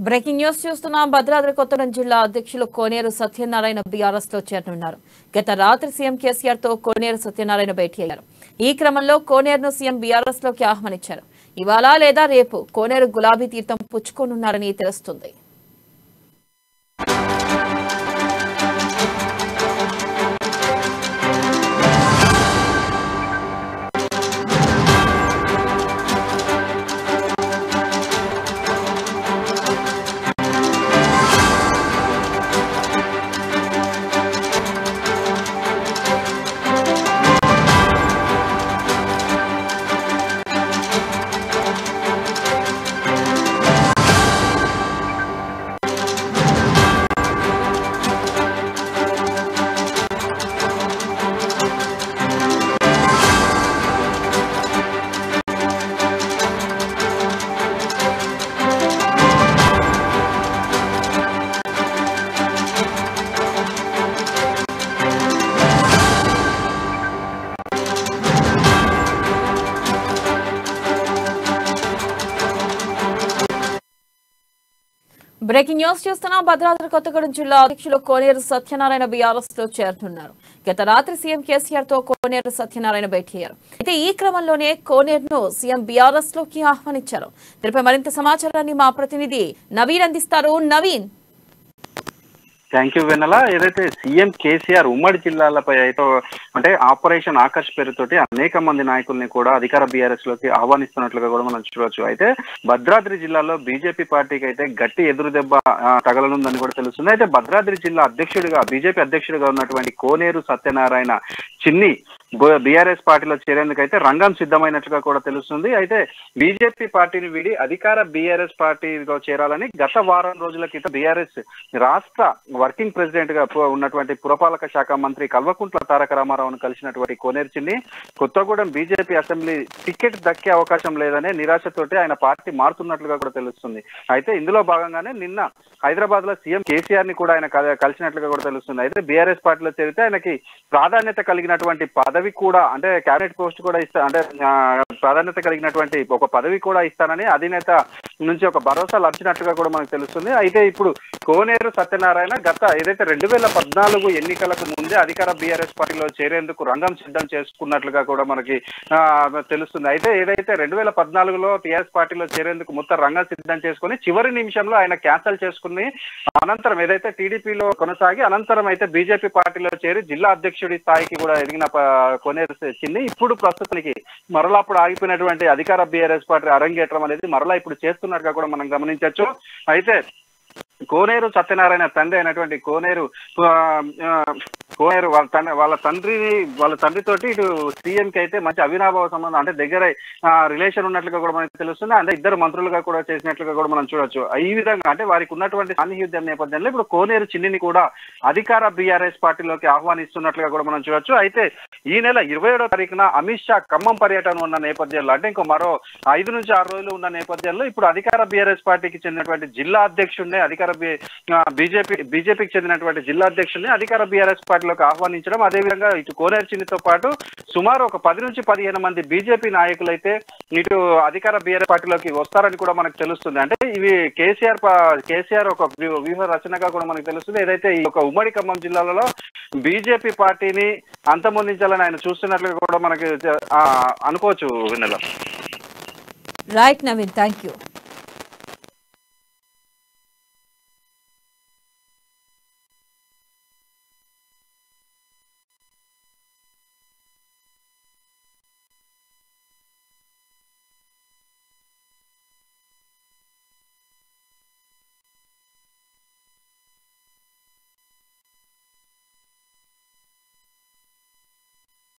Breaking news చూస్తున్నాం. భద్రాద్రి కొత్తగూడెం జిల్లా అధ్యక్షులు కోనేరు సత్యనారాయణ బీఆర్ఎస్ లో చేరనున్నారు. గత రాత్రి సీఎం కేసీఆర్ తో కోనేరు సత్యనారాయణ భేటీ అయ్యారు. ఈ క్రమంలో కోనేరును సీఎం బీఆర్ఎస్ లోకి ఆహ్వానించారు. ఇవాళ లేదా రేపు కోనేరు గులాబీ తీర్థం పుచ్చుకోనున్నారని తెలుస్తుంది. బ్రేకింగ్ న్యూస్ చూస్తున్నాం. భద్రాద్రి కొత్తగూడెం జిల్లా అధ్యక్షులు కోనేరు సత్యనారాయణ బీఆర్ఎస్ లో చేరుతున్నారు. గత రాత్రి సీఎం కేసీఆర్ తో కోనేరు సత్యనారాయణ భేటీ అయ్యారు. అయితే ఈ క్రమంలోనే కోనేరును సీఎం బీఆర్ఎస్ లోకి ఆహ్వానించారు. దీనిపై మరింత సమాచారాన్ని మా ప్రతినిధి నవీన్ అందిస్తారు. నవీన్. థ్యాంక్ యూ వెన్నెల. ఏదైతే సీఎం కేసీఆర్ ఉమ్మడి జిల్లాలపై అయితే అంటే ఆపరేషన్ ఆకర్ష్ పేరుతోటి అనేక మంది నాయకుల్ని కూడా అధికార బీఆర్ఎస్ లోకి ఆహ్వానిస్తున్నట్లుగా కూడా మనం చూడవచ్చు. అయితే భద్రాద్రి జిల్లాలో బీజేపీ పార్టీకి అయితే గట్టి ఎదురు దెబ్బ తగలనుందని కూడా తెలుస్తుంది. అయితే భద్రాద్రి జిల్లా అధ్యక్షుడిగా బీజేపీ అధ్యక్షుడిగా ఉన్నటువంటి కోనేరు సత్యనారాయణ చిన్ని బీఆర్ఎస్ పార్టీలో చేరేందుకైతే రంగం సిద్ధమైనట్లుగా కూడా తెలుస్తుంది. అయితే బీజేపీ పార్టీని వీడి అధికార బీఆర్ఎస్ పార్టీలో చేరాలని గత వారం రోజుల క్రితం బీఆర్ఎస్ రాష్ట్ర వర్కింగ్ ప్రెసిడెంట్ గా ఉన్నటువంటి పురపాలక శాఖ మంత్రి కల్వకుంట్ల తారక రామారావును కలిసినటువంటి కోనేరు చిన్ని కొత్తగూడెం బీజేపీ అసెంబ్లీ టికెట్ దక్కే అవకాశం లేదనే నిరాశతోటి ఆయన పార్టీ మారుతున్నట్లుగా కూడా తెలుస్తుంది. అయితే ఇందులో భాగంగానే నిన్న హైదరాబాద్ లో సీఎం కేసీఆర్ ని కూడా ఆయన కలిసినట్లుగా కూడా తెలుస్తుంది. అయితే బీఆర్ఎస్ పార్టీలో చేరితే ఆయనకి ప్రాధాన్యత కలిగినటువంటి పదవి కూడా అంటే క్యాబినెట్ పోస్ట్ కూడా అంటే ప్రాధాన్యత కలిగినటువంటి ఒక పదవి కూడా ఇస్తానని అధినేత నుంచి ఒక భరోసా లభించినట్లుగా కూడా మనకు తెలుస్తుంది. అయితే ఇప్పుడు కోనేరు సత్యనారాయణ గత ఏదైతే 2014 ఎన్నికలకు ముందే అధికార బీఆర్ఎస్ పార్టీలో చేరేందుకు రంగం సిద్ధం చేసుకున్నట్లుగా కూడా మనకి తెలుస్తుంది. అయితే ఏదైతే 2014లో టీఆర్ఎస్ పార్టీలో చేరేందుకు మొత్తం రంగం సిద్ధం చేసుకుని చివరి నిమిషంలో ఆయన క్యాన్సల్ చేసుకుని అనంతరం ఏదైతే టీడీపీలో కొనసాగి అనంతరం అయితే బీజేపీ పార్టీలో చేరి జిల్లా అధ్యక్షుడి స్థాయికి కూడా ఎదిగిన కోనేరు చిన్ని ఇప్పుడు ప్రస్తుతానికి మరలా అప్పుడు ఆగిపోయినటువంటి అధికార బీఆర్ఎస్ పార్టీ అరంగేట్రం అనేది మరలా ఇప్పుడు చేస్తున్నట్టుగా కూడా మనం గమనించవచ్చు. అయితే కోనేరు సత్యనారాయణ తండ్రి అయినటువంటి కోనేరు వాళ్ళ తండ్రితోటి ఇటు సీఎం కి అయితే మంచి అవినాభావ సంబంధం అంటే దగ్గర రిలేషన్ ఉన్నట్లుగా కూడా మనకి తెలుస్తుంది. అంటే ఇద్దరు మంత్రులుగా కూడా చేసినట్లుగా కూడా మనం చూడొచ్చు. ఈ విధంగా అంటే వారికి ఉన్నటువంటి సాన్నిహిత్యం నేపథ్యంలో ఇప్పుడు కోనేరు చిన్నిని కూడా అధికార బీఆర్ఎస్ పార్టీలోకి ఆహ్వానిస్తున్నట్లుగా కూడా మనం చూడొచ్చు. అయితే ఈ నెల 27వ తారీఖున అమిత్ షా ఖమ్మం పర్యటన ఉన్న నేపథ్యంలో అంటే ఇంకో మరో 5 నుంచి 6 రోజులు ఉన్న నేపథ్యంలో ఇప్పుడు అధికార బీఆర్ఎస్ పార్టీకి చెందినటువంటి జిల్లా అధ్యక్షుడిని అధికార బీజేపీకి చెందినటువంటి జిల్లా అధ్యక్షుడిని అధికార బీఆర్ఎస్ పార్టీలోకి ఆహ్వానించడం, అదేవిధంగా ఇటు కోనేరు చిన్నితో పాటు సుమారు ఒక 10 నుంచి 15 మంది బీజేపీ నాయకులు అయితే ఇటు అధికార బీఆర్ఎస్ పార్టీలోకి వస్తారని కూడా మనకు తెలుస్తుంది. అంటే ఇవి కేసీఆర్ ఒక వ్యూహ రచనగా కూడా మనకు తెలుస్తుంది. ఏదైతే ఈ ఒక ఉమ్మడి ఖమ్మం జిల్లాలలో బీజేపీ పార్టీని అంతమొందించాలని ఆయన చూస్తున్నట్లుగా కూడా మనకి అనుకోవచ్చు. విన్నలా రైట్ నవీన్, థ్యాంక్ యూ.